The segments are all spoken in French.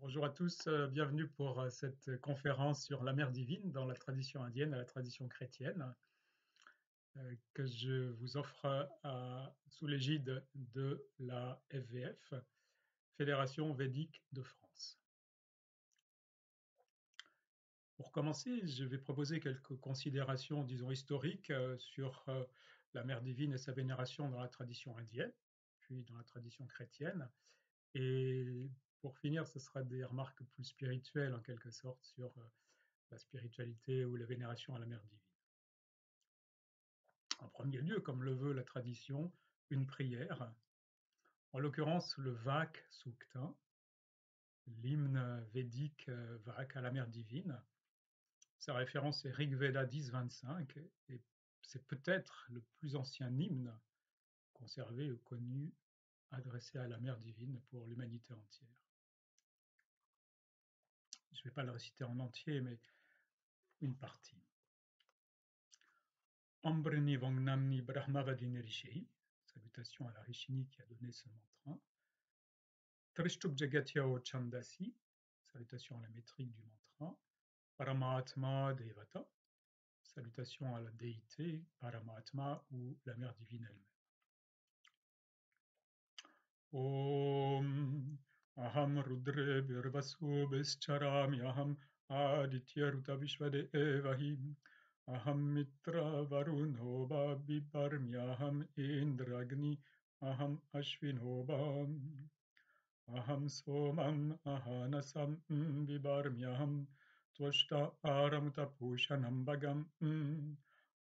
Bonjour à tous, bienvenue pour cette conférence sur la mer divine dans la tradition indienne et la tradition chrétienne que je vous offre sous l'égide de la FVF, Fédération Védique de France. Pour commencer, je vais proposer quelques considérations, disons, historiques sur la mer divine et sa vénération dans la tradition indienne, puis dans la tradition chrétienne. Et pour finir, ce sera des remarques plus spirituelles en quelque sorte sur la spiritualité ou la vénération à la mer divine. En premier lieu, comme le veut la tradition, une prière, en l'occurrence le Vak Sukta, l'hymne védique Vak à la mer divine. Sa référence est Rig Veda 10.25 et c'est peut-être le plus ancien hymne conservé ou connu adressé à la mer divine pour l'humanité entière. Je ne vais pas le réciter en entier, mais une partie. Ambrini Vangnamni Brahmavadini Rishi, salutation à la Rishini qui a donné ce mantra. Trishtup Jagatyao Chandasi, salutation à la métrique du mantra. Paramatma Devata, salutation à la déité Paramatma ou la mère divine elle-même. Om Aham Rudre Virvasu Bescharami Aham Aditya Ruta Vishvade Evahim Aham Mitra Varuno Bibarmyaham Indragni Aham Ashvinobam Aham Somam Ahanasam Bibarmyaham Tvashta Aramutapushanam Bhagam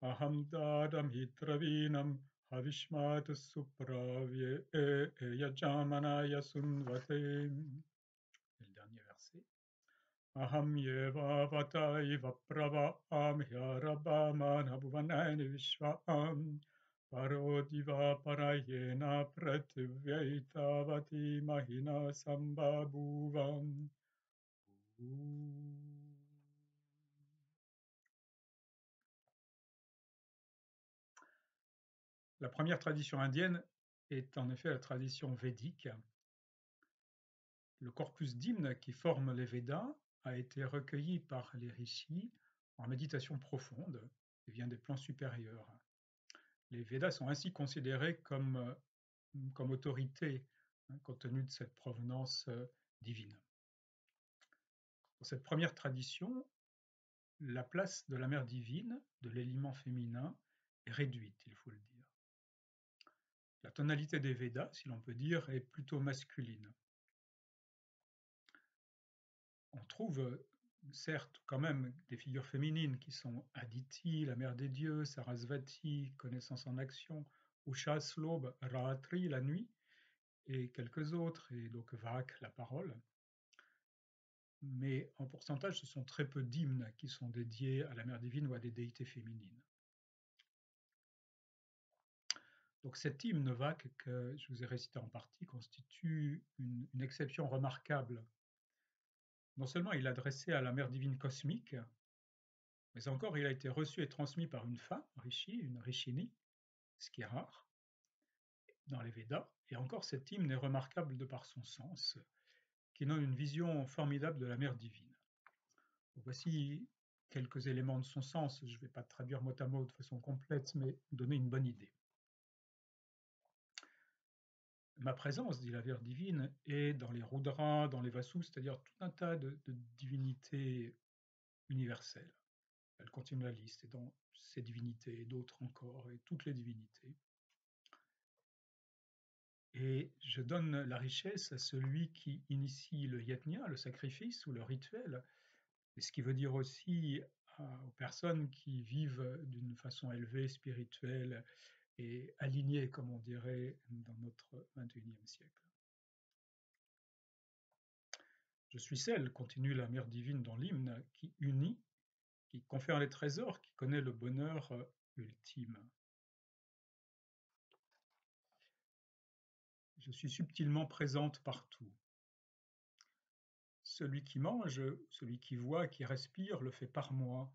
Aham Dadam Hitravinam Havishmat Supravye Yajamanaya Sunvate. Et le dernier verset. Aham yeva vataiva prava amhyarabha manabhuvanayani vishvam parodiva parayena prativyaitavati mahina sambhabhuvam. La première tradition indienne est en effet la tradition védique. Le corpus d'hymnes qui forme les Védas a été recueilli par les rishis en méditation profonde et vient des plans supérieurs. Les Védas sont ainsi considérés comme autorité, compte tenu de cette provenance divine. Dans cette première tradition, la place de la mère divine, de l'élément féminin, est réduite, il faut le dire. La tonalité des Védas, si l'on peut dire, est plutôt masculine. On trouve certes quand même des figures féminines qui sont Aditi, la mère des dieux, Sarasvati, connaissance en action, Usha, l'aube, Ratri, la nuit, et quelques autres, et donc Vak, la parole. Mais en pourcentage, ce sont très peu d'hymnes qui sont dédiés à la mère divine ou à des déités féminines. Donc cet hymne Vak que je vous ai récité en partie constitue une exception remarquable. Non seulement il est adressé à la mère divine cosmique, mais encore il a été reçu et transmis par une femme, Rishi, une Rishini, ce qui est rare dans les Védas. Et encore cet hymne est remarquable de par son sens, qui donne une vision formidable de la mère divine. Donc voici quelques éléments de son sens, je ne vais pas traduire mot à mot de façon complète, mais donner une bonne idée. Ma présence, dit la mère divine, est dans les Rudras, dans les Vasus, c'est-à-dire tout un tas de divinités universelles. Elle continue la liste, et dans ces divinités, et d'autres encore, et toutes les divinités. Et je donne la richesse à celui qui initie le yajna, le sacrifice ou le rituel, et ce qui veut dire aussi aux personnes qui vivent d'une façon élevée, spirituelle et alignée, comme on dirait dans notre 21e siècle. Je suis celle, continue la mère divine dans l'hymne, qui unit, qui confère les trésors, qui connaît le bonheur ultime. Je suis subtilement présente partout. Celui qui mange, celui qui voit, qui respire, le fait par moi.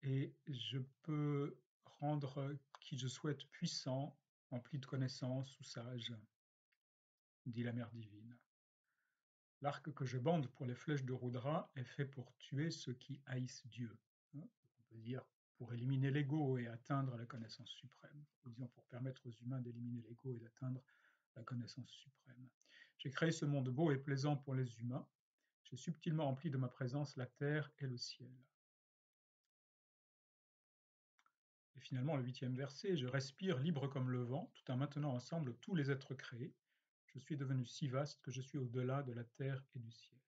Et je peux rendre qui je souhaite puissant empli de connaissances ou sage, dit la mère divine. L'arc que je bande pour les flèches de Rudra est fait pour tuer ceux qui haïssent Dieu. On peut dire pour éliminer l'ego et atteindre la connaissance suprême. Ou disons pour permettre aux humains d'éliminer l'ego et d'atteindre la connaissance suprême. J'ai créé ce monde beau et plaisant pour les humains. J'ai subtilement rempli de ma présence la terre et le ciel. Et finalement, le 8e verset, je respire libre comme le vent, tout en maintenant ensemble tous les êtres créés. Je suis devenu si vaste que je suis au-delà de la terre et du ciel.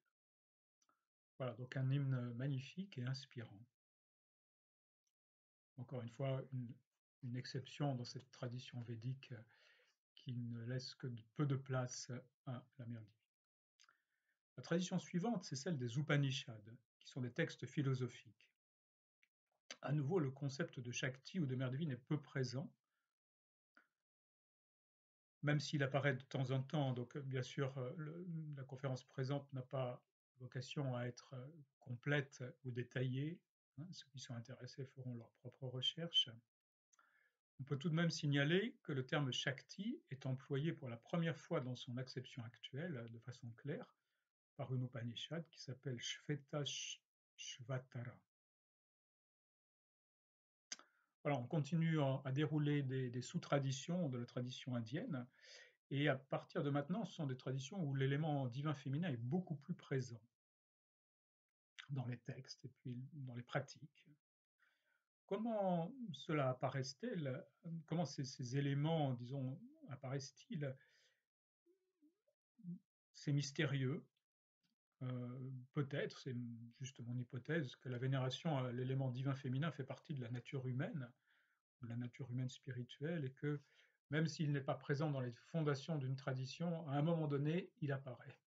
Voilà, donc un hymne magnifique et inspirant. Encore une fois, une exception dans cette tradition védique qui ne laisse que peu de place à la mère divine. La tradition suivante, c'est celle des Upanishads, qui sont des textes philosophiques. À nouveau, le concept de Shakti ou de mère divine est peu présent, même s'il apparaît de temps en temps. Donc, bien sûr, la conférence présente n'a pas vocation à être complète ou détaillée. Ceux qui sont intéressés feront leurs propres recherches. On peut tout de même signaler que le terme Shakti est employé pour la première fois dans son acception actuelle, de façon claire, par une Upanishad qui s'appelle Shvetashvatara. Voilà, on continue à dérouler des sous-traditions de la tradition indienne, et à partir de maintenant, ce sont des traditions où l'élément divin féminin est beaucoup plus présent dans les textes et puis dans les pratiques. Comment cela apparaissent-ils? Comment ces éléments, disons, apparaissent-ils? C'est mystérieux. Peut-être, c'est juste mon hypothèse, que la vénération à l'élément divin féminin fait partie de la nature humaine spirituelle, et que même s'il n'est pas présent dans les fondations d'une tradition, à un moment donné, il apparaît.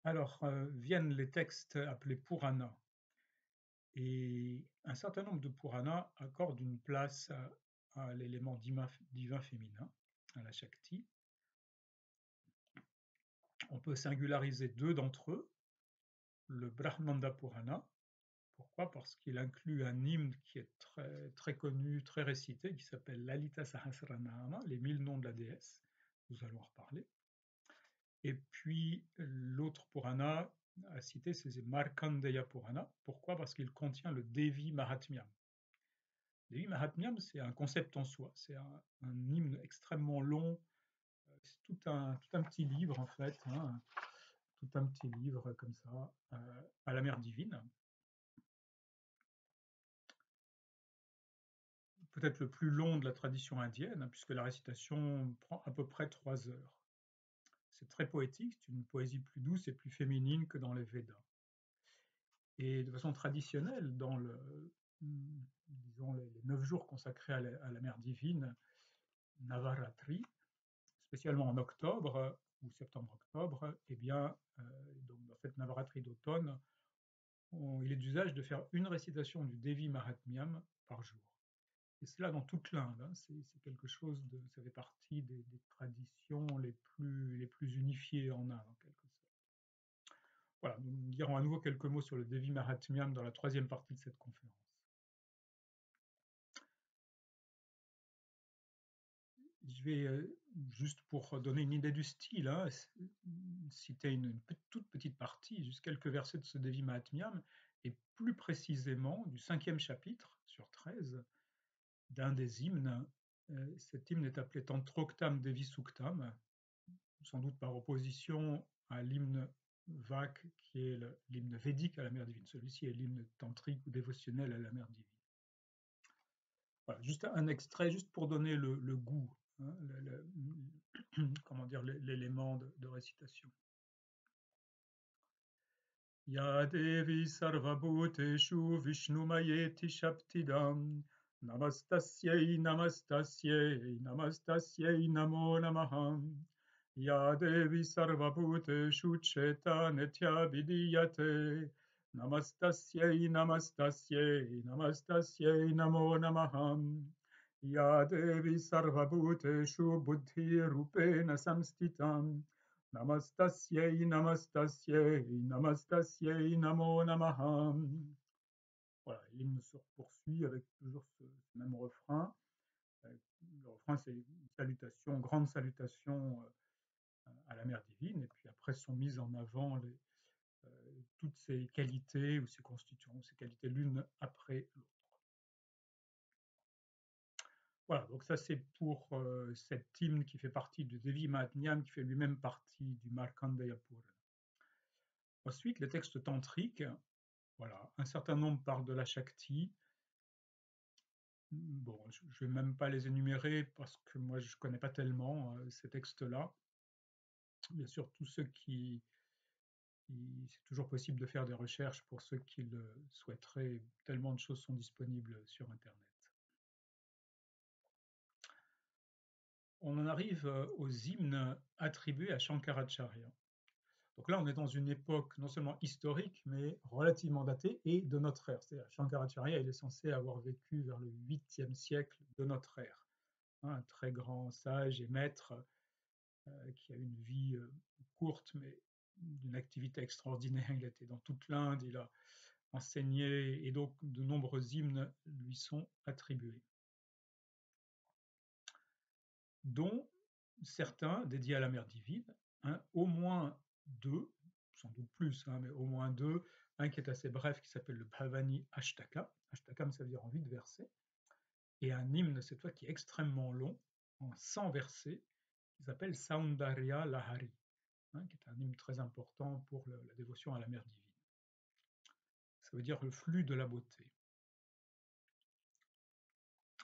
Alors, viennent les textes appelés Purana, et un certain nombre de Puranas accordent une place à l'élément divin féminin, à la Shakti. On peut singulariser deux d'entre eux, le Brahmanda Purana. Pourquoi? Parce qu'il inclut un hymne qui est très, très connu, très récité, qui s'appelle Lalita Sahasranama, les 1000 noms de la déesse. Nous allons en reparler. Et puis l'autre Purana à citer, c'est Markandeya Purana. Pourquoi? Parce qu'il contient le Devi Mahatmyam. Devi Mahatmyam, c'est un concept en soi. C'est un hymne extrêmement long. C'est tout un petit livre, en fait. Tout un petit livre comme ça, à la mère divine. Peut-être le plus long de la tradition indienne, puisque la récitation prend à peu près 3 heures. C'est très poétique, c'est une poésie plus douce et plus féminine que dans les Védas. Et de façon traditionnelle, dans disons les 9 jours consacrés à la mère divine, Navaratri, spécialement en octobre ou septembre-octobre, eh bien, donc dans cette Navaratri d'automne, il est d'usage de faire une récitation du Devi Mahatmyam par jour. Et cela dans toute l'Inde, c'est quelque chose ça fait partie des traditions les plus unifiées en Inde, en quelque sorte. Voilà, nous dirons à nouveau quelques mots sur le Devi Mahatmyam dans la troisième partie de cette conférence. Je vais, juste pour donner une idée du style, citer une toute petite partie, juste quelques versets de ce Devi Mahatmyam, et plus précisément du 5e chapitre sur 13 d'un des hymnes. Cet hymne est appelé Tantroktam Devi Suktam, sans doute par opposition à l'hymne Vak, qui est l'hymne védique à la mère divine. Celui-ci est l'hymne tantrique ou dévotionnel à la mère divine. Voilà, juste un extrait, juste pour donner le goût, comment dire, l'élément de récitation. Ya Devi Sarvabhuteshu Vishnumayeti Shaptidam Namastasyai Namastasyai Namastasyai Namo Namaham Ya Devi Sarvabhuteshu Cheta Netya Vidiyate Namastasyai Namastasyai Namastasyai Namo Namaham Ya Devi Sarvabhuteshu Buddhi Rupena Samstitam Namastasyai Namastasyai Namastasyai Namo Namaham. Voilà, l'hymne se poursuit avec toujours ce même refrain. Le refrain, c'est une salutation, grande salutation à la mère divine, et puis après sont mises en avant toutes ses qualités ou ses constituants, ses qualités l'une après l'autre. Voilà, donc ça c'est pour cet hymne qui fait partie du Devi Mahatmyam, qui fait lui-même partie du Markandeya Purana. Ensuite, les textes tantriques, voilà, un certain nombre parlent de la Shakti. Bon, je ne vais même pas les énumérer parce que moi je ne connais pas tellement ces textes-là. Bien sûr, tous ceux c'est toujours possible de faire des recherches pour ceux qui le souhaiteraient. Tellement de choses sont disponibles sur Internet. On en arrive aux hymnes attribués à Shankaracharya. Donc là, on est dans une époque non seulement historique, mais relativement datée et de notre ère. C'est-à-dire Shankaracharya, il est censé avoir vécu vers le 8e siècle de notre ère. Un très grand sage et maître qui a une vie courte, mais d'une activité extraordinaire. Il a été dans toute l'Inde, il a enseigné, et donc de nombreux hymnes lui sont attribués, dont certains dédiés à la mère divine, au moins deux, sans doute plus, mais au moins deux, un qui est assez bref qui s'appelle le Bhavani Ashtaka, Ashtakam ça veut dire en 8 versets, et un hymne cette fois qui est extrêmement long, en 100 versets, qui s'appelle Saundarya Lahari, qui est un hymne très important pour la dévotion à la mère divine. Ça veut dire le flux de la beauté.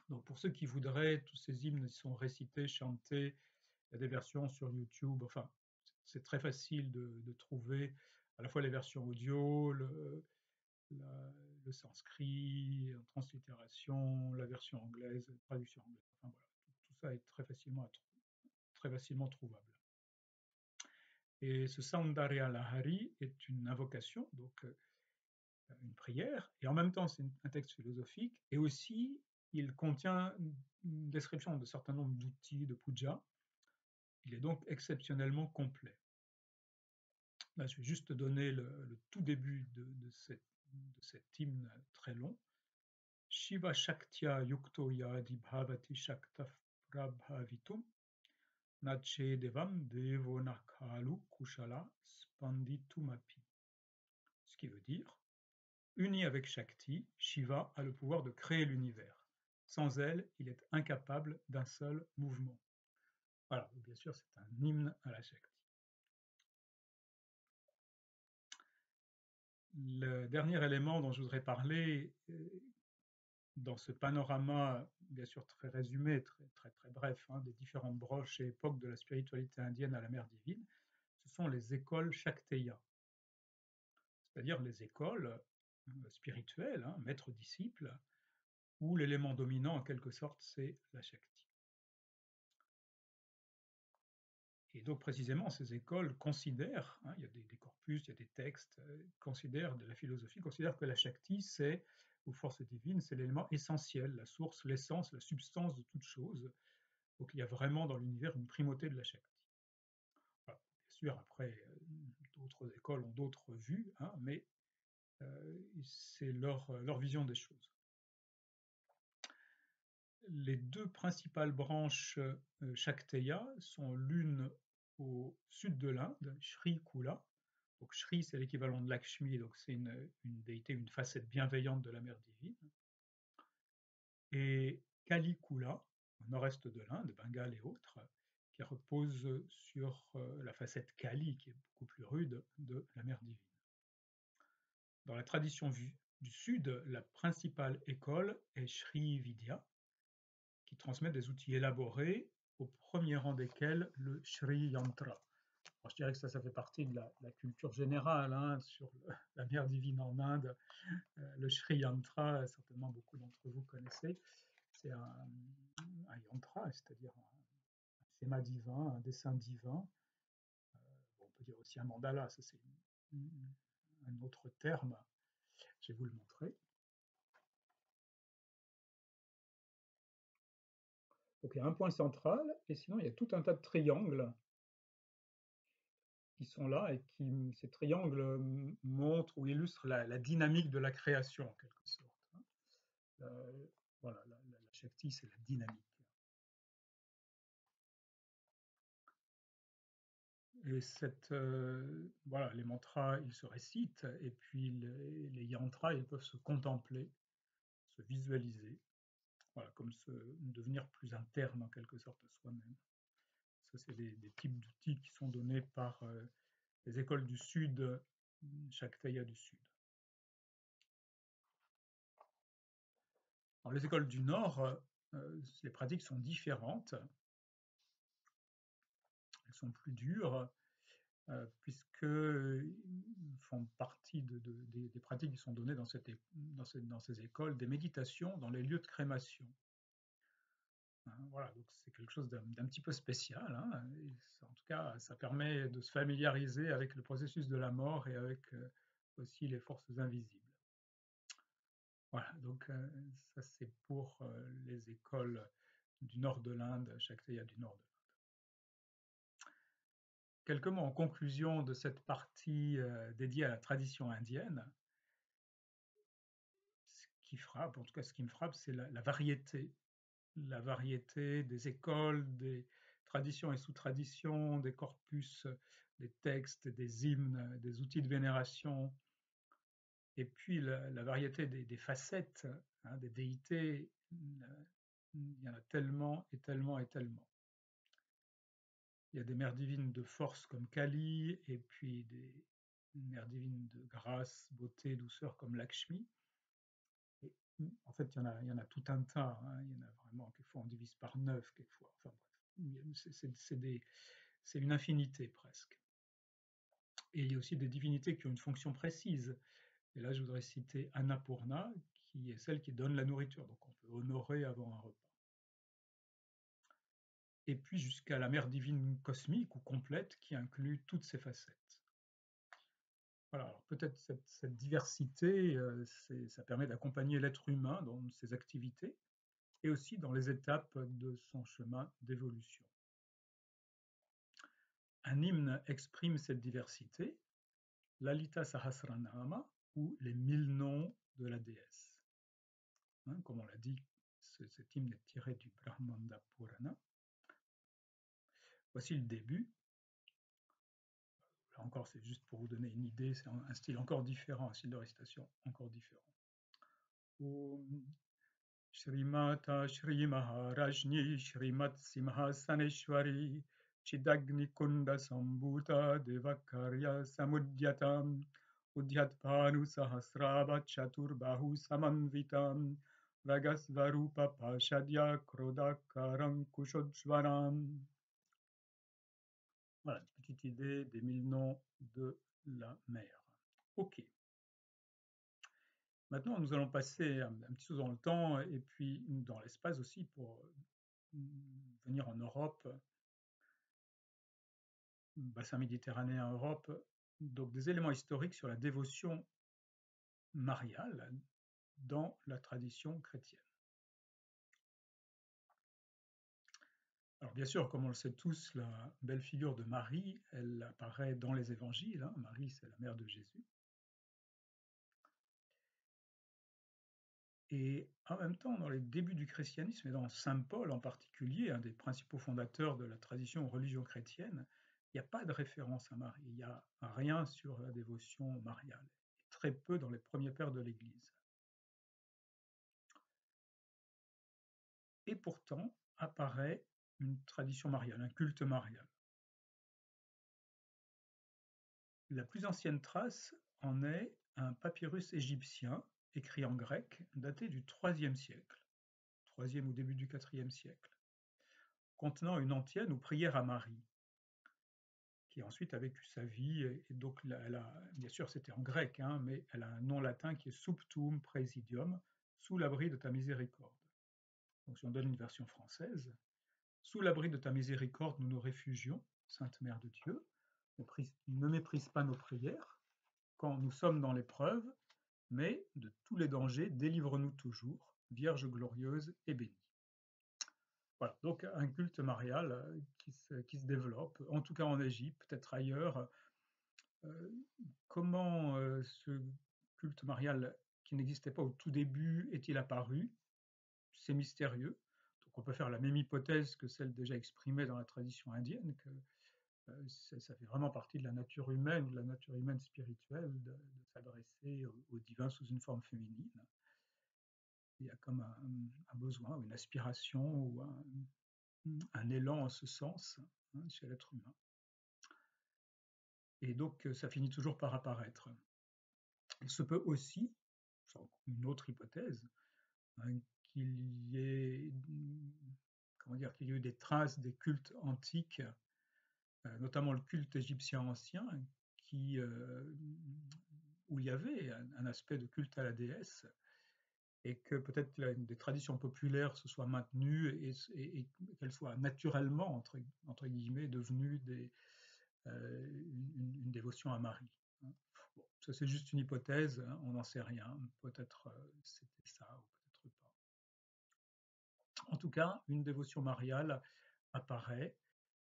Donc pour ceux qui voudraient, tous ces hymnes sont récités, chantés, il y a des versions sur YouTube, enfin c'est très facile de trouver à la fois les versions audio, le sanskrit, en translittération, la version anglaise, la traduction anglaise, enfin voilà, tout ça est très facilement trouvable. Et ce Saundarya Lahari est une invocation, donc une prière, et en même temps c'est un texte philosophique, et aussi il contient une description de certain nombre d'outils de puja. Il est donc exceptionnellement complet. Là, je vais juste donner le tout début de cet hymne très long. Shiva Shaktya Yukto Yadi Bhavati Shakta Prabhavitum Nache Devam Devonakalu Kushala Spanditumapi. Ce qui veut dire, uni avec Shakti, Shiva a le pouvoir de créer l'univers. Sans elle, il est incapable d'un seul mouvement. Voilà, bien sûr, c'est un hymne à la Shakti. Le dernier élément dont je voudrais parler, dans ce panorama, bien sûr très résumé, très bref, des différentes branches et époques de la spiritualité indienne à la mère divine, ce sont les écoles Shakteya, c'est-à-dire les écoles spirituelles, maître-disciple, où l'élément dominant en quelque sorte c'est la Shakti. Et donc précisément ces écoles considèrent, il y a des corpus, il y a des textes, considèrent de la philosophie, considèrent que la Shakti c'est, ou force divine, c'est l'élément essentiel, la source, l'essence, la substance de toute chose. Donc il y a vraiment dans l'univers une primauté de la Shakti. Voilà. Bien sûr, après, d'autres écoles ont d'autres vues, mais c'est leur vision des choses. Les deux principales branches Shakteya sont l'une au sud de l'Inde, Shri Kula. Donc Shri, c'est l'équivalent de Lakshmi, donc c'est une déité, une facette bienveillante de la mère divine. Et Kali Kula, au nord-est de l'Inde, Bengale et autres, qui repose sur la facette Kali, qui est beaucoup plus rude, de la mère divine. Dans la tradition du sud, la principale école est Shri Vidya, qui transmet des outils élaborés, au premier rang desquels le Shri Yantra. Alors, je dirais que ça fait partie de la culture générale sur la mère divine en Inde. Le Shri Yantra, certainement beaucoup d'entre vous connaissez, c'est un yantra, c'est-à-dire un schéma divin, un dessin divin. On peut dire aussi un mandala, ça c'est un autre terme. Je vais vous le montrer. Donc il y a un point central, et sinon il y a tout un tas de triangles qui sont là, et ces triangles montrent ou illustrent la dynamique de la création en quelque sorte. voilà, la Shakti, c'est la dynamique. Et voilà, les mantras, ils se récitent, et puis les yantras, ils peuvent se contempler, se visualiser, voilà, comme devenir plus interne en quelque sorte à soi-même. Ça, c'est des types d'outils qui sont donnés par les écoles du Sud, Shaktaya du Sud. Alors, les écoles du Nord, les pratiques sont différentes, elles sont plus dures, puisque font partie des pratiques qui sont données dans ces écoles, des méditations dans les lieux de crémation. Hein, voilà, donc c'est quelque chose d'un petit peu spécial, hein, et en tout cas, ça permet de se familiariser avec le processus de la mort et avec aussi les forces invisibles. Voilà, donc ça c'est pour les écoles du nord de l'Inde, Shaktaya du nord de l'Inde. Quelques mots en conclusion de cette partie dédiée à la tradition indienne. Ce qui frappe, en tout cas ce qui me frappe, c'est la variété des écoles, des traditions et sous-traditions, des corpus, des textes, des hymnes, des outils de vénération, et puis la variété des facettes, hein, des déités. Il y en a tellement et tellement et tellement. Il y a des mères divines de force comme Kali, et puis des mères divines de grâce, beauté, douceur comme Lakshmi. Et, en fait, il y en a tout un tas, hein. Il y en a vraiment, quelquefois on divise par 9, quelquefois. Enfin bref, c'est une infinité presque. Et il y a aussi des divinités qui ont une fonction précise. Et là, je voudrais citer Annapurna, qui est celle qui donne la nourriture. Donc on peut honorer avant un repas. Et puis jusqu'à la mère divine cosmique ou complète qui inclut toutes ces facettes. Voilà, alors peut-être cette diversité, ça permet d'accompagner l'être humain dans ses activités et aussi dans les étapes de son chemin d'évolution. Un hymne exprime cette diversité, Lalita Sahasranama, ou les 1000 noms de la déesse. Hein, comme on l'a dit, cet hymne est tiré du Brahmanda Purana. Voici le début. Là encore, c'est juste pour vous donner une idée, c'est un style encore différent, un style de récitation encore différent. Om Shrimata Shri Maharajni Shrimat Simhasaneshwari Chidagni Kunda Sambhuta Devakarya Samudyatam Udhyatpanu Sahasrava Chaturbahu Samanvitam Ragasvarupa Pashadya Krodakaram Kushodjvaram. Voilà, une petite idée des 1000 noms de la mer. Ok. Maintenant, nous allons passer un petit saut dans le temps et puis dans l'espace aussi pour venir en Europe, bassin méditerranéen, Europe, donc des éléments historiques sur la dévotion mariale dans la tradition chrétienne. Alors bien sûr, comme on le sait tous, la belle figure de Marie, elle apparaît dans les évangiles, hein. Marie, c'est la mère de Jésus. Et en même temps, dans les débuts du christianisme, et dans saint Paul en particulier, un des principaux fondateurs de la tradition religion chrétienne, il n'y a pas de référence à Marie, il n'y a rien sur la dévotion mariale, et très peu dans les premiers pères de l'Église. Et pourtant apparaît une tradition mariale, un culte marial. La plus ancienne trace en est un papyrus égyptien, écrit en grec, daté du IIIe siècle, IIIe au début du IVe siècle, contenant une antienne ou prière à Marie, qui ensuite a vécu sa vie, et donc bien sûr c'était en grec, hein, mais elle a un nom latin qui est Subtum Praesidium, sous l'abri de ta miséricorde. Donc si on donne une version française, sous l'abri de ta miséricorde nous nous réfugions, Sainte Mère de Dieu, ne méprise pas nos prières, quand nous sommes dans l'épreuve, mais de tous les dangers délivre-nous toujours, Vierge glorieuse et bénie. Voilà, donc un culte marial qui se développe, en tout cas en Égypte, peut-être ailleurs. Comment ce culte marial, qui n'existait pas au tout début est-il apparu? C'est mystérieux. Donc on peut faire la même hypothèse que celle déjà exprimée dans la tradition indienne, que ça fait vraiment partie de la nature humaine spirituelle, de s'adresser au divin sous une forme féminine. Il y a comme un besoin, une aspiration ou un élan en ce sens, hein, chez l'être humain. Et donc ça finit toujours par apparaître. Il se peut aussi, une autre hypothèse, hein, qu'il y ait, comment dire, qu'il y ait eu des traces des cultes antiques, notamment le culte égyptien ancien, qui, où il y avait un aspect de culte à la déesse, et que peut-être des traditions populaires se soient maintenues et qu'elles soient naturellement, entre guillemets, devenues une dévotion à Marie. Hein. Bon, ça c'est juste une hypothèse, hein, on n'en sait rien. Peut-être c'était ça ou peut-être pas. En tout cas, une dévotion mariale apparaît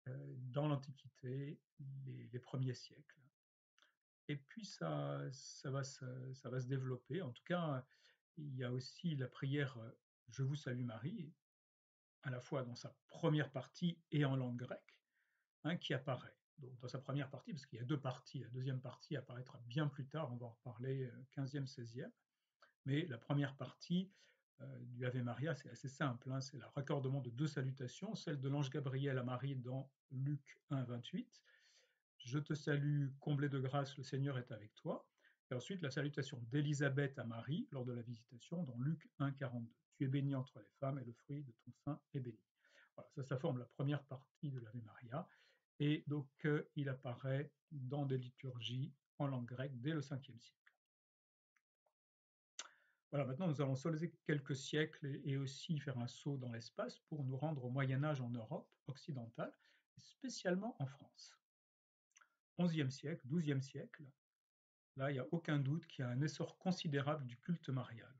dans l'Antiquité, les premiers siècles. Et puis ça va se développer. En tout cas, il y a aussi la prière Je vous salue Marie, à la fois dans sa première partie et en langue grecque, hein, qui apparaît. Donc dans sa première partie, parce qu'il y a deux parties, la deuxième partie apparaîtra bien plus tard, on va en reparler 15e, 16e, mais la première partie du Ave Maria, c'est assez simple, hein, c'est le raccordement de deux salutations, celle de l'ange Gabriel à Marie dans Luc 1, 28, Je te salue, comblée de grâce, le Seigneur est avec toi. Et ensuite, la salutation d'Élisabeth à Marie lors de la visitation dans Luc 1, 42. Tu es bénie entre les femmes et le fruit de ton sein est béni. Voilà, ça forme la première partie de l'Ave Maria. Et donc, il apparaît dans des liturgies en langue grecque dès le 5e siècle. Voilà, maintenant nous allons sauter quelques siècles et aussi faire un saut dans l'espace pour nous rendre au Moyen Âge en Europe occidentale, spécialement en France. 11e siècle, 12e siècle, là il n'y a aucun doute qu'il y a un essor considérable du culte marial.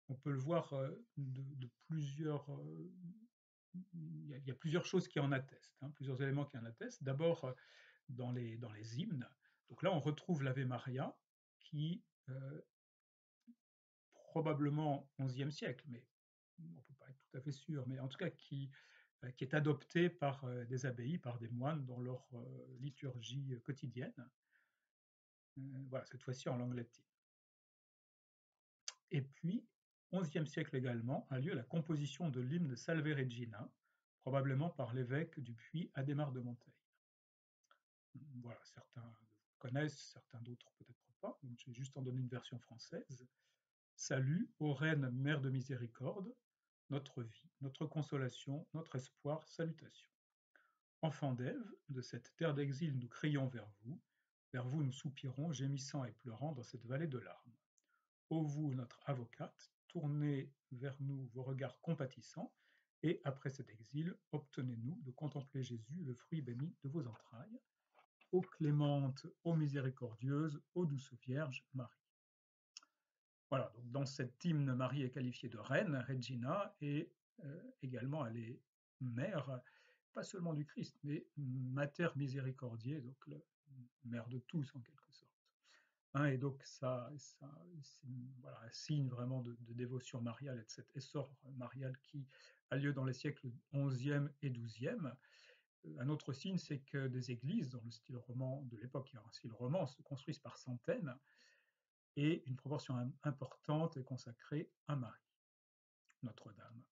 On peut le voir de plusieurs... il y a plusieurs choses qui en attestent, hein, plusieurs éléments qui en attestent. D'abord, dans les hymnes. Donc là, on retrouve l'Ave Maria qui, probablement 11e siècle, mais on ne peut pas être tout à fait sûr, mais en tout cas qui est adoptée par des abbayes, par des moines dans leur liturgie quotidienne. Voilà, cette fois-ci en langue latine. Et puis, 11e siècle également, a lieu la composition de l'hymne Salve Regina, probablement par l'évêque du Puy, Adhémar de Monteil. Voilà, certains connaissent, certains d'autres peut-être pas, donc je vais juste en donner une version française. Salut, ô Reine, Mère de miséricorde, notre vie, notre consolation, notre espoir, salutations. Enfants d'Ève, de cette terre d'exil nous crions vers vous nous soupirons, gémissant et pleurant dans cette vallée de larmes. Ô vous, notre avocate, tournez vers nous vos regards compatissants, et après cet exil, obtenez-nous de contempler Jésus, le fruit béni de vos entrailles. Ô clémente, ô miséricordieuse, ô douce Vierge Marie. Voilà, donc dans cet hymne, Marie est qualifiée de reine, Regina, et également elle est mère, pas seulement du Christ, mais mater miséricordiae, donc mère de tous en quelque sorte. Hein, et donc ça c'est voilà, un signe vraiment de dévotion mariale et de cet essor marial qui a lieu dans les siècles 11e et 12e. Un autre signe, c'est que des églises, dans le style roman de l'époque, il y a un style roman, se construisent par centaines, et une proportion importante est consacrée à Marie, Notre-Dame.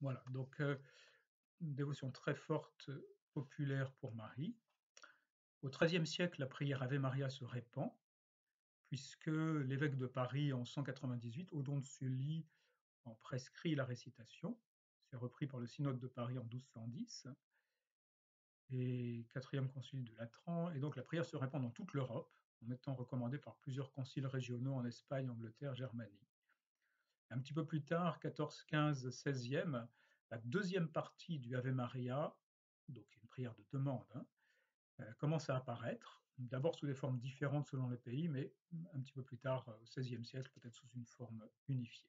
Voilà, donc une dévotion très forte, populaire pour Marie. Au XIIIe siècle, la prière Ave Maria se répand, puisque l'évêque de Paris, en 198, Odon de Sully, en prescrit la récitation. C'est repris par le synode de Paris en 1210, et 4e concile de Latran, et donc la prière se répand dans toute l'Europe, en étant recommandée par plusieurs conciles régionaux en Espagne, Angleterre, Germanie. Un petit peu plus tard, 14, 15, 16e, la deuxième partie du Ave Maria, donc une prière de demande, hein, commence à apparaître, d'abord sous des formes différentes selon les pays, mais un petit peu plus tard, au XVIe siècle, peut-être sous une forme unifiée.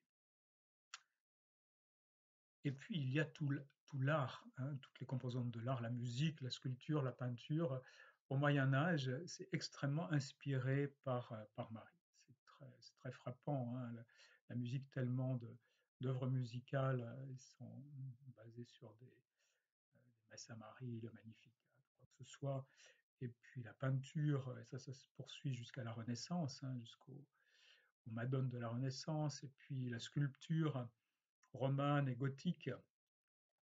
Et puis il y a tout l'art, hein, toutes les composantes de l'art, la musique, la sculpture, la peinture. au Moyen Âge, c'est extrêmement inspiré par Marie. C'est très frappant, hein, la musique, tellement d'œuvres musicales sont basées sur des messes à Marie, le Magnificat, quoi que ce soit. Et puis la peinture, et ça se poursuit jusqu'à la Renaissance, hein, aux Madones de la Renaissance, et puis la sculpture romane et gothique,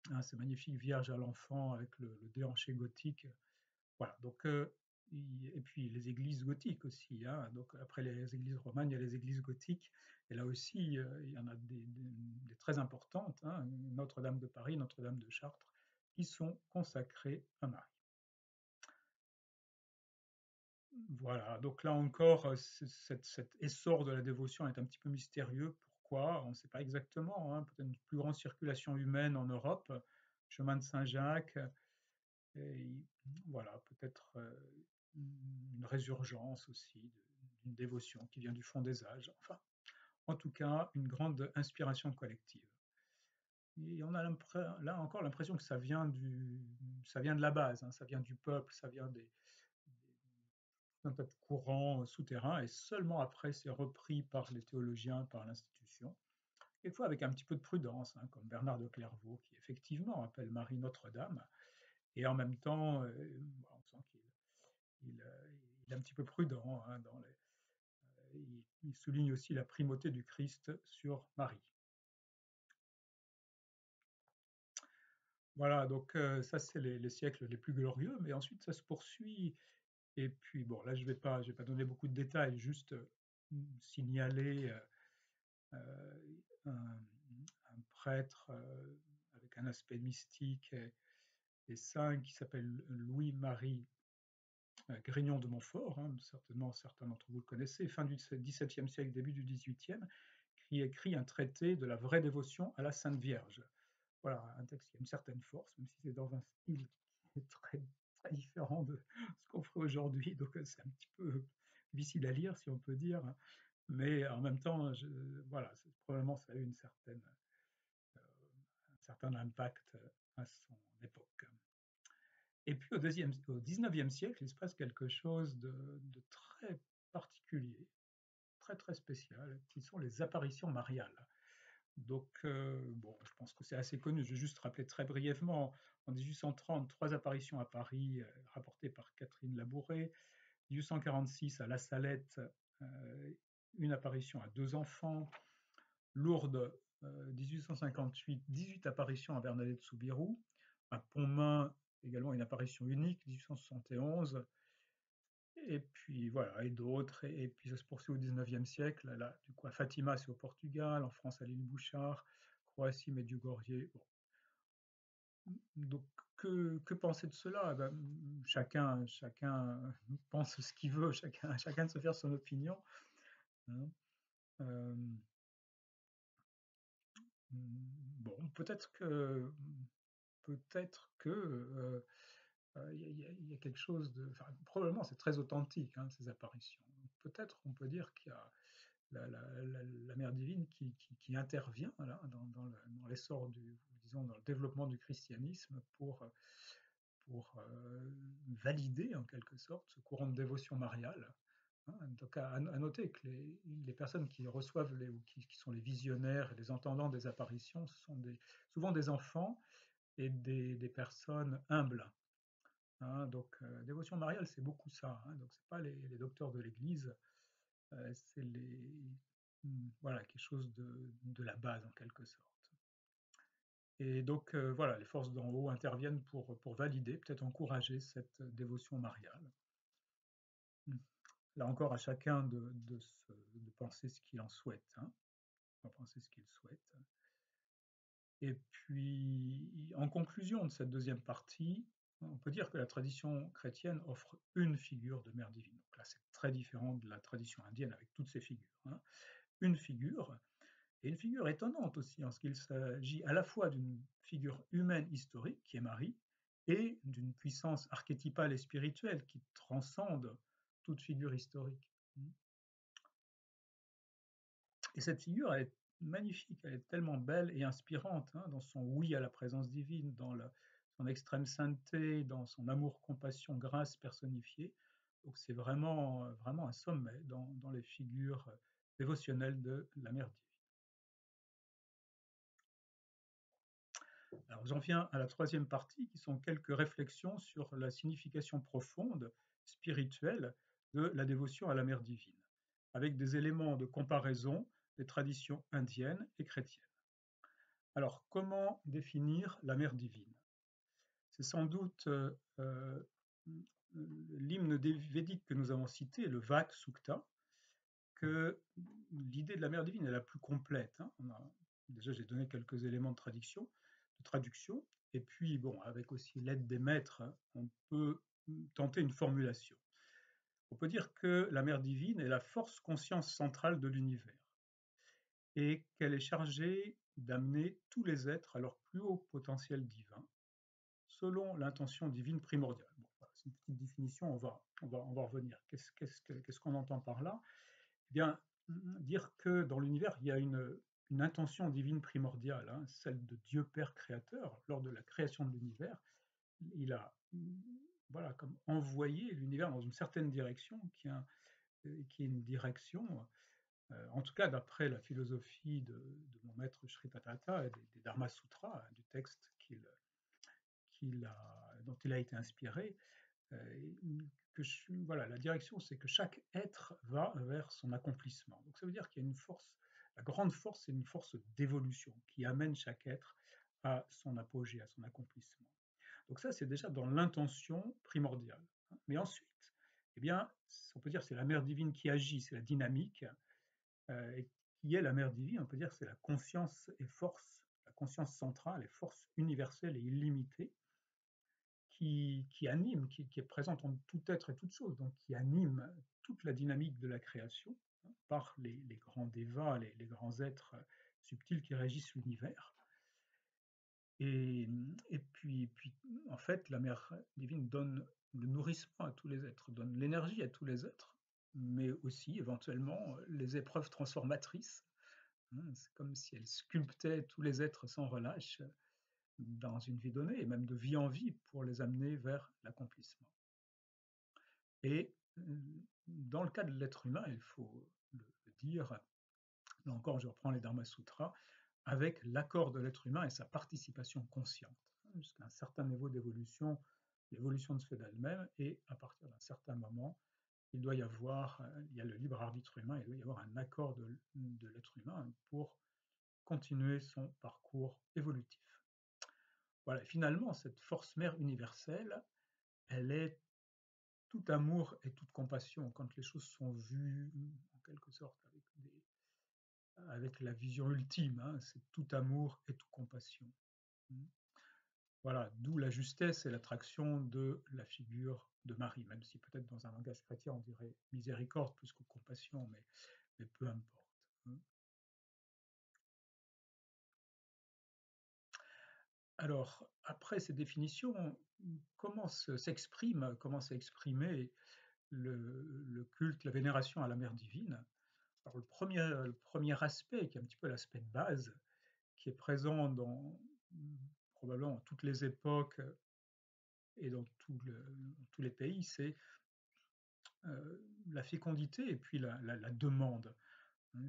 hein, ces magnifiques Vierges à l'enfant avec le déhanché gothique. Voilà, donc, et puis les églises gothiques aussi, hein, donc après les églises romanes, il y a les églises gothiques, et là aussi, il y en a des très importantes, hein, Notre-Dame de Paris, Notre-Dame de Chartres, qui sont consacrées à Marie. Voilà, donc là encore, cet essor de la dévotion est un petit peu mystérieux. Pourquoi? On ne sait pas exactement, hein, peut-être une plus grande circulation humaine en Europe, chemin de Saint-Jacques, et voilà, peut-être une résurgence aussi d'une dévotion qui vient du fond des âges. Enfin, en tout cas, une grande inspiration collective. Et on a là encore l'impression que ça vient de la base, hein, ça vient du peuple, ça vient d'un tas de courants souterrains, et seulement après c'est repris par les théologiens, par l'institution, quelquefois avec un petit peu de prudence, hein, comme Bernard de Clairvaux, qui effectivement appelle Marie Notre-Dame, et en même temps, on sent il est un petit peu prudent, hein, il souligne aussi la primauté du Christ sur Marie. Voilà, donc ça c'est les siècles les plus glorieux, mais ensuite ça se poursuit. Et puis bon, là je vais pas donner beaucoup de détails, juste signaler un prêtre avec un aspect mystique et saint qui s'appelle Louis-Marie Grignon de Montfort, hein, certainement certains d'entre vous le connaissez, fin du XVIIe siècle, début du XVIIIe, qui écrit un traité de la vraie dévotion à la Sainte Vierge. Voilà, un texte qui a une certaine force, même si c'est dans un style qui est très différent de ce qu'on ferait aujourd'hui, donc c'est un petit peu difficile à lire, si on peut dire, mais en même temps, voilà, probablement ça a eu un certain impact à son époque. Et puis au XIXe siècle, il se passe quelque chose de très particulier, très très spécial, qui sont les apparitions mariales. Donc, bon, je pense que c'est assez connu. Je vais juste rappeler très brièvement, en 1830, 3 apparitions à Paris rapportées par Catherine Labouré. 1846, à La Salette, une apparition à 2 enfants. Lourdes, 1858, 18 apparitions à Bernadette-Soubirous. À Pontmain, également une apparition unique, 1871. Et puis voilà, et d'autres. Et puis ça se poursuit au XIXe siècle. Là, du coup, à Fatima, c'est au Portugal. En France, à l'île Bouchard. Croatie, Medjugorje. Bon. Donc, que penser de cela? Ben, chacun pense ce qu'il veut, chacun de se faire son opinion, hein. Euh, bon, peut-être que il y a quelque chose de, enfin, probablement c'est très authentique, hein, ces apparitions. Peut-être on peut dire qu'il y a la mère divine qui intervient là, dans l'essor disons, dans le développement du christianisme pour valider en quelque sorte ce courant de dévotion mariale, hein. Donc à noter que les personnes qui reçoivent ou qui sont les visionnaires et les entendants des apparitions, ce sont souvent des enfants et des personnes humbles, hein. Donc dévotion mariale, c'est beaucoup ça, hein. Donc c'est pas les docteurs de l'Église, c'est voilà, quelque chose de la base en quelque sorte. Et donc voilà, les forces d'en haut interviennent pour valider, peut-être encourager cette dévotion mariale. Là encore, à chacun de penser ce qu'il en souhaite, hein, de penser ce qu'il souhaite. Et puis, en conclusion de cette deuxième partie, on peut dire que la tradition chrétienne offre une figure de mère divine. Donc là, c'est très différent de la tradition indienne avec toutes ses figures, hein. Une figure, et une figure étonnante aussi, en ce qu'il s'agit à la fois d'une figure humaine historique, qui est Marie, et d'une puissance archétypale et spirituelle qui transcende toute figure historique. Et cette figure, elle est magnifique, elle est tellement belle et inspirante, hein, dans son oui à la présence divine, dans son extrême sainteté, dans son amour, compassion, grâce personnifiée. Donc c'est vraiment, vraiment un sommet dans les figures dévotionnelles de la Mère divine. Alors j'en viens à la troisième partie, qui sont quelques réflexions sur la signification profonde, spirituelle, de la dévotion à la Mère divine, avec des éléments de comparaison des traditions indiennes et chrétiennes. Alors, comment définir la Mère divine? C'est sans doute l'hymne védique que nous avons cité, le Vak Sukta, que l'idée de la Mère divine est la plus complète. Déjà, j'ai donné quelques éléments de traduction, et puis, bon, avec aussi l'aide des maîtres, on peut tenter une formulation. On peut dire que la Mère divine est la force conscience centrale de l'univers et qu'elle est chargée d'amener tous les êtres à leur plus haut potentiel divin, selon l'intention divine primordiale. Bon, voilà, c'est une petite définition, on va revenir. Qu'est-ce qu'on entend par là? Eh bien, dire que dans l'univers, il y a une intention divine primordiale, celle de Dieu Père Créateur. Lors de la création de l'univers, il a voilà, comme envoyé l'univers dans une certaine direction, qui est une direction, en tout cas d'après la philosophie de mon maître Sri Tathagata et des Dharma Sutras, du texte dont il a été inspiré, voilà, la direction, c'est que chaque être va vers son accomplissement. Donc ça veut dire qu'il y a une force, la grande force, c'est une force d'évolution qui amène chaque être à son apogée, à son accomplissement. Donc ça, c'est déjà dans l'intention primordiale. Mais ensuite, eh bien, on peut dire que c'est la mère divine qui agit, c'est la dynamique, et qui est la mère divine, on peut dire que c'est la conscience et force, la conscience centrale et force universelle et illimitée qui anime, qui est présente en tout être et toute chose, donc qui anime toute la dynamique de la création, par les grands devas, les grands êtres subtils qui régissent l'univers. Et puis, en fait, la mère divine donne le nourrissement à tous les êtres, donne l'énergie à tous les êtres, mais aussi éventuellement les épreuves transformatrices. C'est comme si elle sculptait tous les êtres sans relâche dans une vie donnée, et même de vie en vie, pour les amener vers l'accomplissement. Et dans le cas de l'être humain, il faut le dire, là encore je reprends les Dharma Sutras, avec l'accord de l'être humain et sa participation consciente, jusqu'à un certain niveau d'évolution, l'évolution se fait d'elle-même, et à partir d'un certain moment, il y a le libre arbitre humain, il doit y avoir un accord de l'être humain pour continuer son parcours évolutif. Voilà, finalement, cette force mère universelle, elle est tout amour et toute compassion, quand les choses sont vues en quelque sorte avec la vision ultime, c'est tout amour et toute compassion. Voilà, d'où la justesse et l'attraction de la figure de Marie, même si peut-être dans un langage chrétien on dirait miséricorde plus que compassion, mais peu importe. Alors, après ces définitions, comment s'est exprimé le culte, la vénération à la Mère divine? Alors, le premier aspect, qui est un petit peu l'aspect de base, qui est présent probablement dans toutes les époques et dans tous les pays, c'est la fécondité et puis la demande.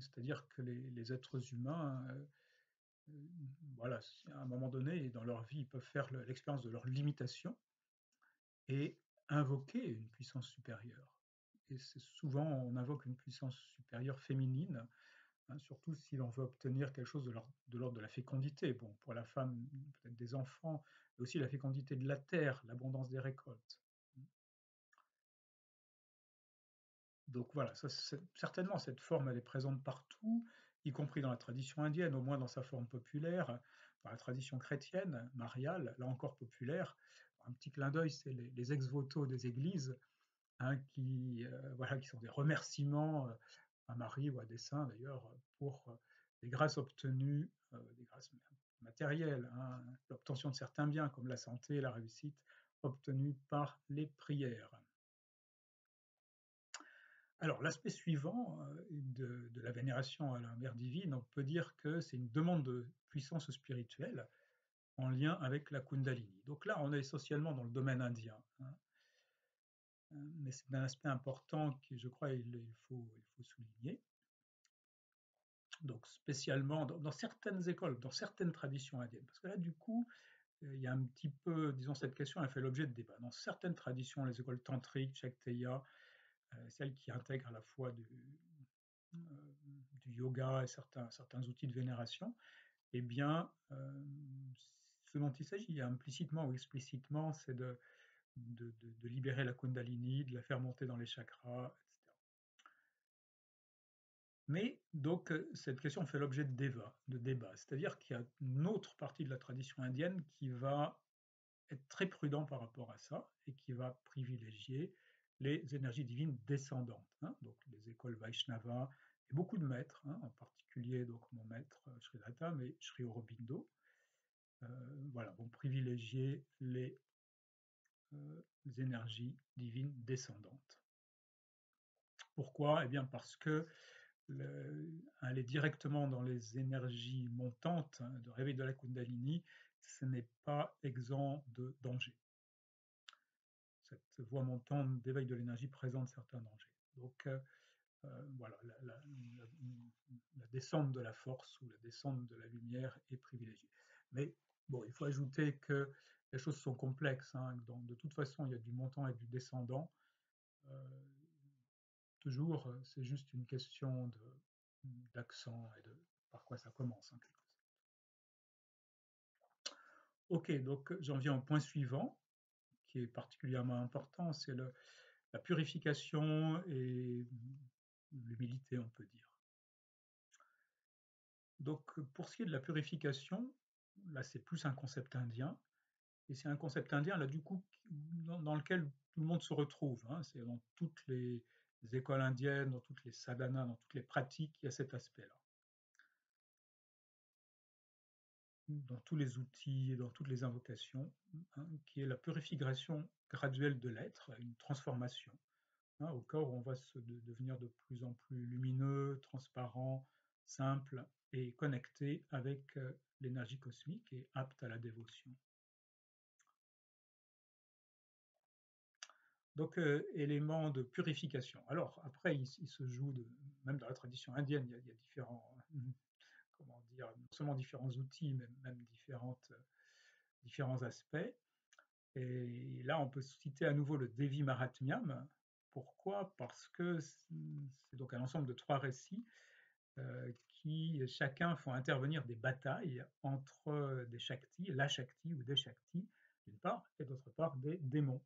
C'est-à-dire que les êtres humains, voilà, à un moment donné, dans leur vie, ils peuvent faire l'expérience de leur limitation et invoquer une puissance supérieure. Et c'est souvent, on invoque une puissance supérieure féminine, surtout si l'on veut obtenir quelque chose de l'ordre de la fécondité. Bon, pour la femme, peut-être des enfants, mais aussi la fécondité de la terre, l'abondance des récoltes. Donc voilà, certainement cette forme, elle est présente partout, y compris dans la tradition indienne, au moins dans sa forme populaire, dans la tradition chrétienne, mariale, là encore populaire. Un petit clin d'œil, c'est les ex-voto des églises, voilà, qui sont des remerciements à Marie ou à des saints d'ailleurs pour des grâces obtenues, des grâces matérielles, l'obtention de certains biens comme la santé, la réussite, obtenues par les prières. Alors, l'aspect suivant de la vénération à la Mère divine, on peut dire que c'est une demande de puissance spirituelle, en lien avec la Kundalini. Donc là, on est essentiellement dans le domaine indien, hein. Mais c'est un aspect important qui, je crois, il faut souligner. Donc spécialement dans certaines écoles, dans certaines traditions indiennes, parce que là, du coup, il y a un petit peu, disons, cette question, elle fait l'objet de débats. Dans certaines traditions, les écoles tantriques, Shakteya, celles qui intègrent à la fois du yoga et certains outils de vénération, eh bien, ce dont il s'agit, implicitement ou explicitement, c'est de libérer la Kundalini, de la faire monter dans les chakras, etc. Mais donc, cette question fait l'objet de débats, c'est-à-dire qu'il y a une autre partie de la tradition indienne qui va être très prudent par rapport à ça et qui va privilégier les énergies divines descendantes, hein, donc les écoles Vaishnava et beaucoup de maîtres, hein, en particulier donc mon maître Sri Data, mais Sri Aurobindo, voilà, vont privilégier les énergies divines descendantes. Pourquoi? Eh bien parce que aller directement dans les énergies montantes, hein, de réveil de la Kundalini, ce n'est pas exempt de danger. Cette voie montante d'éveil de l'énergie présente certains dangers. Donc voilà, la descente de la force ou la descente de la lumière est privilégiée. Mais bon, il faut ajouter que les choses sont complexes, hein, donc de toute façon, il y a du montant et du descendant. Toujours, c'est juste une question d'accent et de par quoi ça commence, en quelque sorte. Ok, donc j'en viens au point suivant, qui est particulièrement important, c'est la purification et l'humilité, on peut dire. Donc, pour ce qui est de la purification, là, c'est plus un concept indien, et c'est un concept indien, là, du coup, dans lequel tout le monde se retrouve, hein. C'est dans toutes les écoles indiennes, dans toutes les sadhanas, dans toutes les pratiques, il y a cet aspect-là. Dans tous les outils, dans toutes les invocations, hein, qui est la purification graduelle de l'être, une transformation, hein, au cas où on va devenir de plus en plus lumineux, transparent, simple et connecté avec l'énergie cosmique et apte à la dévotion. Donc, élément de purification. Alors, après, il se joue, même dans la tradition indienne, il y a différents, comment dire, non seulement différents outils, mais même différents aspects. Et là, on peut citer à nouveau le Devi Mahatmyam. Pourquoi? Parce que c'est donc un ensemble de 3 récits qui, chacun, font intervenir des batailles entre des Shaktis, la Shakti ou des Shaktis, d'une part, et d'autre part, des démons.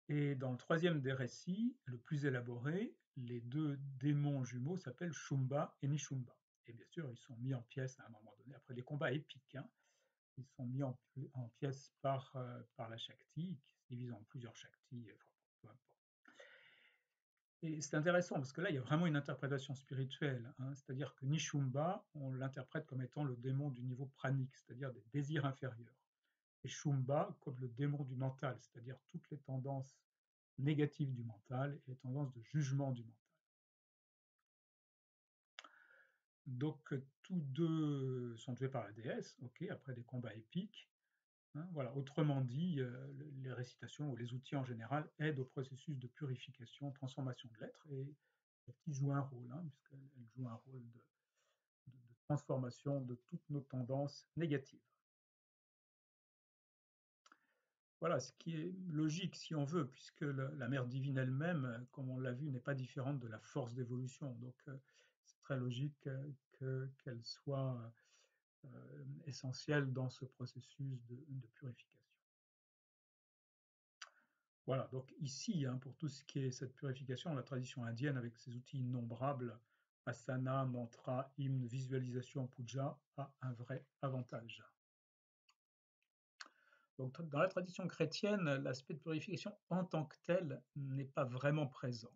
Et dans le troisième des récits, le plus élaboré, les 2 démons jumeaux s'appellent Shumba et Nishumba. Et bien sûr, ils sont mis en pièces à un moment donné, après des combats épiques, hein. Ils sont mis en pièces par la Shakti, qui se divise en plusieurs Shaktis, peu importe. Et c'est intéressant parce que là, il y a vraiment une interprétation spirituelle, hein. C'est-à-dire que Nishumba, on l'interprète comme étant le démon du niveau pranique, c'est-à-dire des désirs inférieurs. Et Shumba comme le démon du mental, c'est-à-dire toutes les tendances négatives du mental et les tendances de jugement du mental. Donc tous deux sont tués par la déesse, ok, après des combats épiques. Hein, voilà. Autrement dit, les récitations ou les outils en général aident au processus de purification, transformation de l'être, et qui joue un rôle, hein, puisqu'elle joue un rôle de transformation de toutes nos tendances négatives. Voilà, ce qui est logique si on veut, puisque la mère divine elle-même, comme on l'a vu, n'est pas différente de la force d'évolution. Donc c'est très logique qu'elle soit essentielle dans ce processus de purification. Voilà, donc ici, hein, pour tout ce qui est cette purification, la tradition indienne, avec ses outils innombrables, asana, mantra, hymne, visualisation, puja, a un vrai avantage. Donc, dans la tradition chrétienne, l'aspect de purification en tant que tel n'est pas vraiment présent.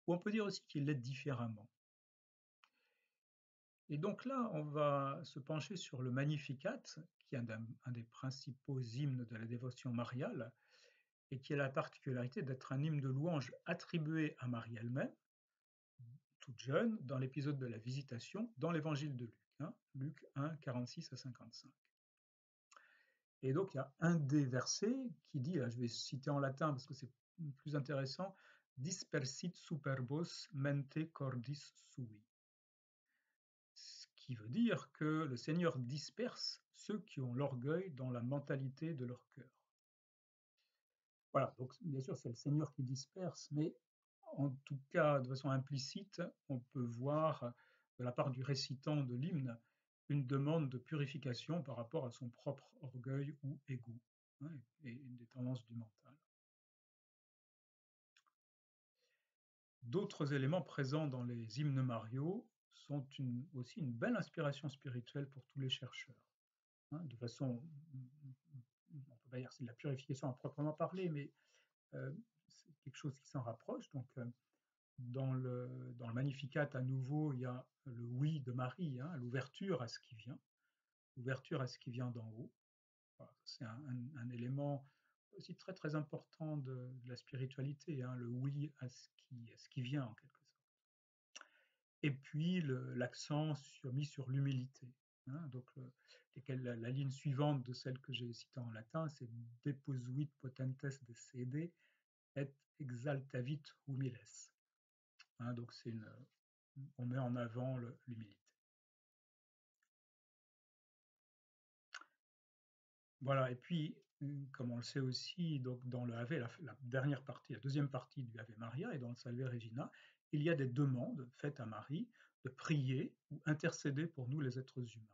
Ou on peut dire aussi qu'il l'est différemment. Et donc là, on va se pencher sur le Magnificat, qui est un des principaux hymnes de la dévotion mariale, et qui a la particularité d'être un hymne de louange attribué à Marie elle-même, toute jeune, dans l'épisode de la Visitation, dans l'évangile de Luc. hein, Luc 1, 46 à 55. Et donc il y a un des versets qui dit, là je vais citer en latin parce que c'est plus intéressant, dispersit superbos mente cordis sui. Ce qui veut dire que le Seigneur disperse ceux qui ont l'orgueil dans la mentalité de leur cœur. Voilà, donc bien sûr c'est le Seigneur qui disperse, mais en tout cas de façon implicite, on peut voir de la part du récitant de l'hymne une demande de purification par rapport à son propre orgueil ou égo, hein, et des tendances du mental. D'autres éléments présents dans les hymnes mariaux sont aussi une belle inspiration spirituelle pour tous les chercheurs, hein, de façon, on peut pas dire que c'est de la purification à proprement parler, mais c'est quelque chose qui s'en rapproche. Donc, dans le Magnificat, à nouveau, il y a le oui de Marie, hein, l'ouverture à ce qui vient, l'ouverture à ce qui vient d'en haut. Voilà, c'est un élément aussi très très important de la spiritualité, hein, le oui à ce qui vient en quelque sorte. Et puis l'accent mis sur l'humilité, hein, donc la ligne suivante de celle que j'ai citée en latin, c'est deposuit potentes de sede et exaltavit humiles. Hein, donc on met en avant l'humilité. Voilà, et puis, comme on le sait aussi, donc dans le Ave, la dernière partie, la deuxième partie du Ave Maria et dans le Salve Regina, il y a des demandes faites à Marie de prier ou intercéder pour nous les êtres humains.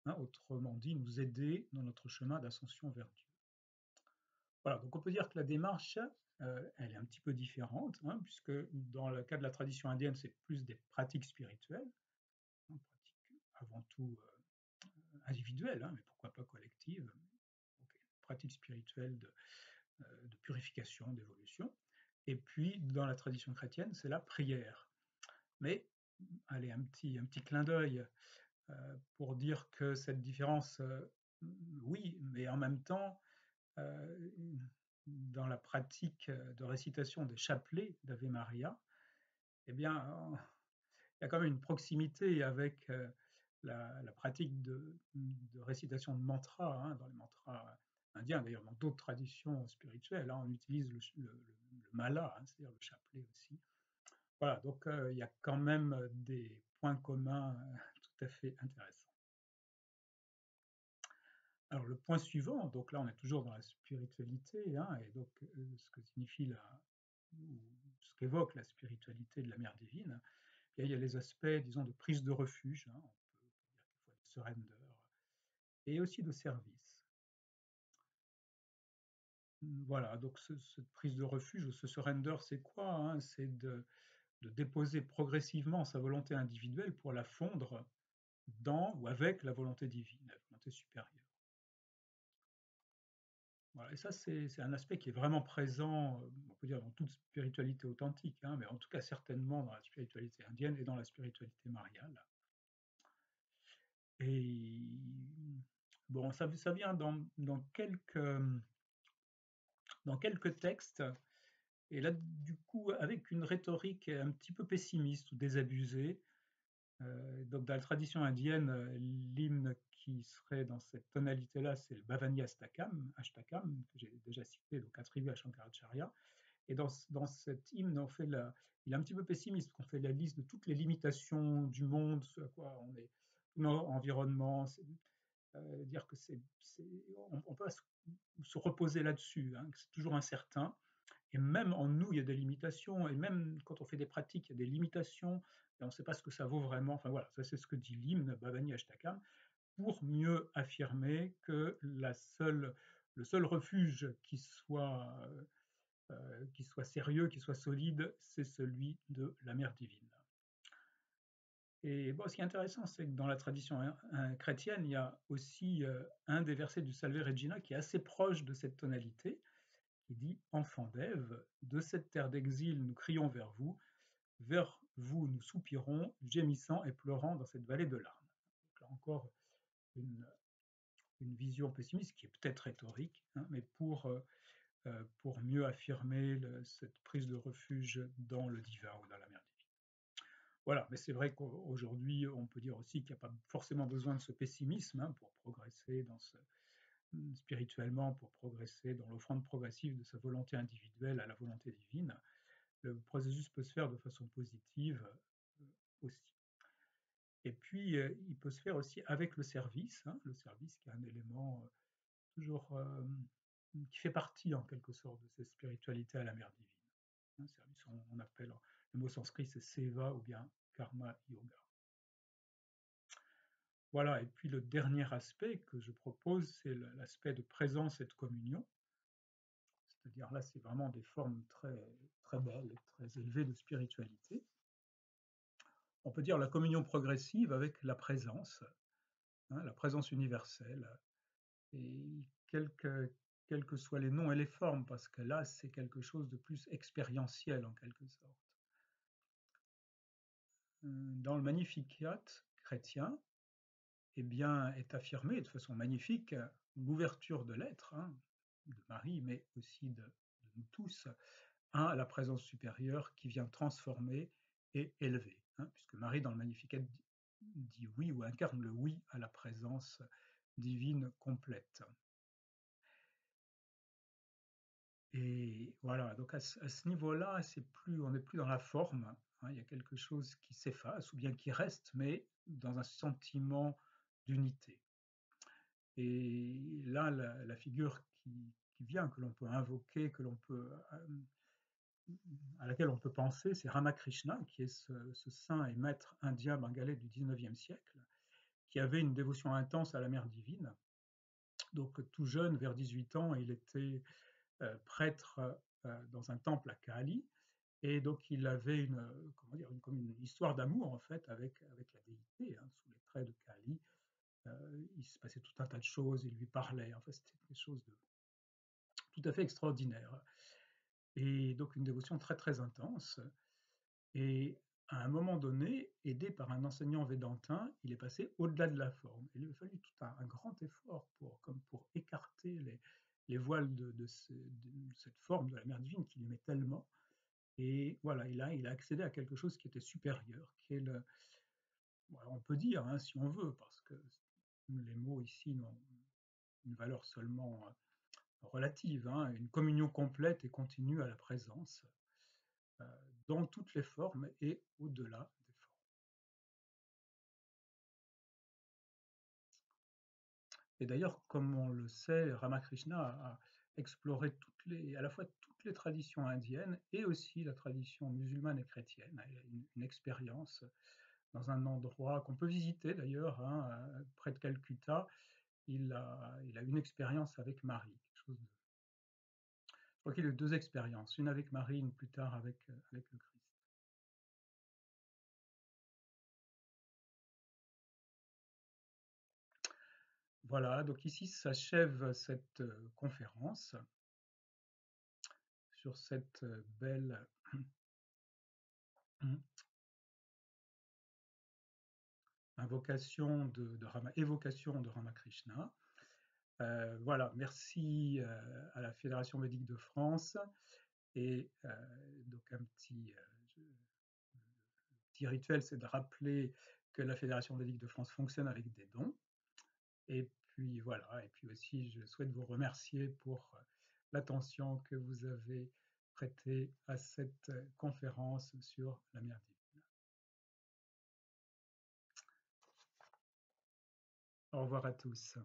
Hein, autrement dit, nous aider dans notre chemin d'ascension vers Dieu. Voilà, donc on peut dire que la démarche, elle est un petit peu différente, hein, puisque dans le cas de la tradition indienne, c'est plus des pratiques spirituelles, hein, pratiques avant tout individuelles, hein, mais pourquoi pas collectives, donc, pratiques spirituelles de purification, d'évolution. Et puis, dans la tradition chrétienne, c'est la prière. Mais, allez, un petit clin d'œil pour dire que cette différence, oui, mais en même temps, dans la pratique de récitation des chapelets d'Ave Maria, eh bien, il y a quand même une proximité avec la pratique de récitation de mantras, hein, dans les mantras indiens, d'ailleurs dans d'autres traditions spirituelles, hein, on utilise le mala, hein, c'est-à-dire le chapelet aussi. Voilà, donc il y a quand même des points communs tout à fait intéressants. Alors le point suivant, donc là on est toujours dans la spiritualité, hein, et donc ce que signifie ce qu'évoque la spiritualité de la Mère divine, et il y a les aspects, disons, de prise de refuge, hein, on peut dire quelquefois de surrender, et aussi de service. Voilà, donc cette prise de refuge ou ce surrender, c'est quoi, hein? C'est de déposer progressivement sa volonté individuelle pour la fondre dans ou avec la volonté divine, la volonté supérieure. Voilà, et ça, c'est un aspect qui est vraiment présent, on peut dire, dans toute spiritualité authentique, hein, mais en tout cas certainement dans la spiritualité indienne et dans la spiritualité mariale. Et bon, ça vient dans quelques textes, et là, du coup, avec une rhétorique un petit peu pessimiste ou désabusée. Donc, dans la tradition indienne, l'hymne qui serait dans cette tonalité-là, c'est le Bhavani Ashtakam, que j'ai déjà cité, donc attribué à Shankaracharya. Et dans cet hymne, il est un petit peu pessimiste, qu'on fait la liste de toutes les limitations du monde, ce à quoi on est, notre environnement, dire que on peut se reposer là-dessus, hein, que c'est toujours incertain. Et même en nous, il y a des limitations, et même quand on fait des pratiques, il y a des limitations, et on ne sait pas ce que ça vaut vraiment. Enfin voilà, ça c'est ce que dit l'hymne Bhavani Ashtakam, pour mieux affirmer que le seul refuge qui soit sérieux, qui soit solide, c'est celui de la Mère divine. Et bon, ce qui est intéressant, c'est que dans la tradition chrétienne, il y a aussi un des versets du Salve Regina qui est assez proche de cette tonalité, qui dit « Enfants d'Ève, de cette terre d'exil, nous crions vers vous nous soupirons, gémissant et pleurant dans cette vallée de larmes. » Donc là encore, une, une vision pessimiste qui est peut-être rhétorique, hein, mais pour mieux affirmer cette prise de refuge dans le divin ou dans la mer divine. Voilà, mais c'est vrai qu'aujourd'hui, on peut dire aussi qu'il n'y a pas forcément besoin de ce pessimisme hein, pour progresser spirituellement, pour progresser dans l'offrande progressive de sa volonté individuelle à la volonté divine. Le processus peut se faire de façon positive aussi. Et puis, il peut se faire aussi avec le service qui est un élément toujours qui fait partie en quelque sorte de cette spiritualité à la mère divine. Un service, on appelle, le mot sanskrit c'est seva ou bien karma yoga. Voilà, et puis le dernier aspect que je propose, c'est l'aspect de présence et de communion. C'est-à-dire là, c'est vraiment des formes très, très belles, très élevées de spiritualité. On peut dire la communion progressive avec hein, la présence universelle, et quels que soient les noms et les formes, parce que là, c'est quelque chose de plus expérientiel en quelque sorte. Dans le Magnificat chrétien, eh bien, est affirmée de façon magnifique l'ouverture de l'être, hein, de Marie, mais aussi de nous tous, à la présence supérieure qui vient transformer et élever. Hein, puisque Marie, dans le Magnificat, dit oui ou incarne le oui à la présence divine complète. Et voilà, donc à ce niveau-là, on n'est plus dans la forme, hein, il y a quelque chose qui s'efface ou bien qui reste, mais dans un sentiment d'unité. Et là, la figure qui vient, que l'on peut invoquer, à laquelle on peut penser, c'est Ramakrishna, qui est ce saint et maître indien bengalais du 19e siècle, qui avait une dévotion intense à la mère divine. Donc tout jeune, vers 18 ans, il était prêtre dans un temple à Kali, et donc il avait comme une histoire d'amour en fait avec la déité, hein, sous les traits de Kali. Il se passait tout un tas de choses, il lui parlait, enfin c'était quelque chose de tout à fait extraordinaire. Et donc une dévotion très très intense. Et à un moment donné, aidé par un enseignant védantin, il est passé au-delà de la forme. Il lui a fallu tout un grand effort pour écarter les voiles de cette forme de la mère divine qu'il aimait tellement. Et voilà, il a accédé à quelque chose qui était supérieur, qui est on peut dire, hein, si on veut, parce que les mots ici n'ont une valeur seulement relative, hein, une communion complète et continue à la présence, euh, dans toutes les formes et au-delà des formes. Et d'ailleurs, comme on le sait, Ramakrishna a exploré à la fois toutes les traditions indiennes et aussi la tradition musulmane et chrétienne. Il a une expérience dans un endroit qu'on peut visiter d'ailleurs, hein, près de Calcutta. Il a une expérience avec Marie. Je crois qu'il a eu deux expériences, une avec Marie, une plus tard avec le Christ. Voilà, donc ici s'achève cette conférence sur cette belle évocation de Ramakrishna. Voilà, merci à la Fédération védique de France, et donc un petit rituel, c'est de rappeler que la Fédération védique de France fonctionne avec des dons. Et puis voilà, et puis aussi je souhaite vous remercier pour l'attention que vous avez prêtée à cette conférence sur la mère divine. Au revoir à tous.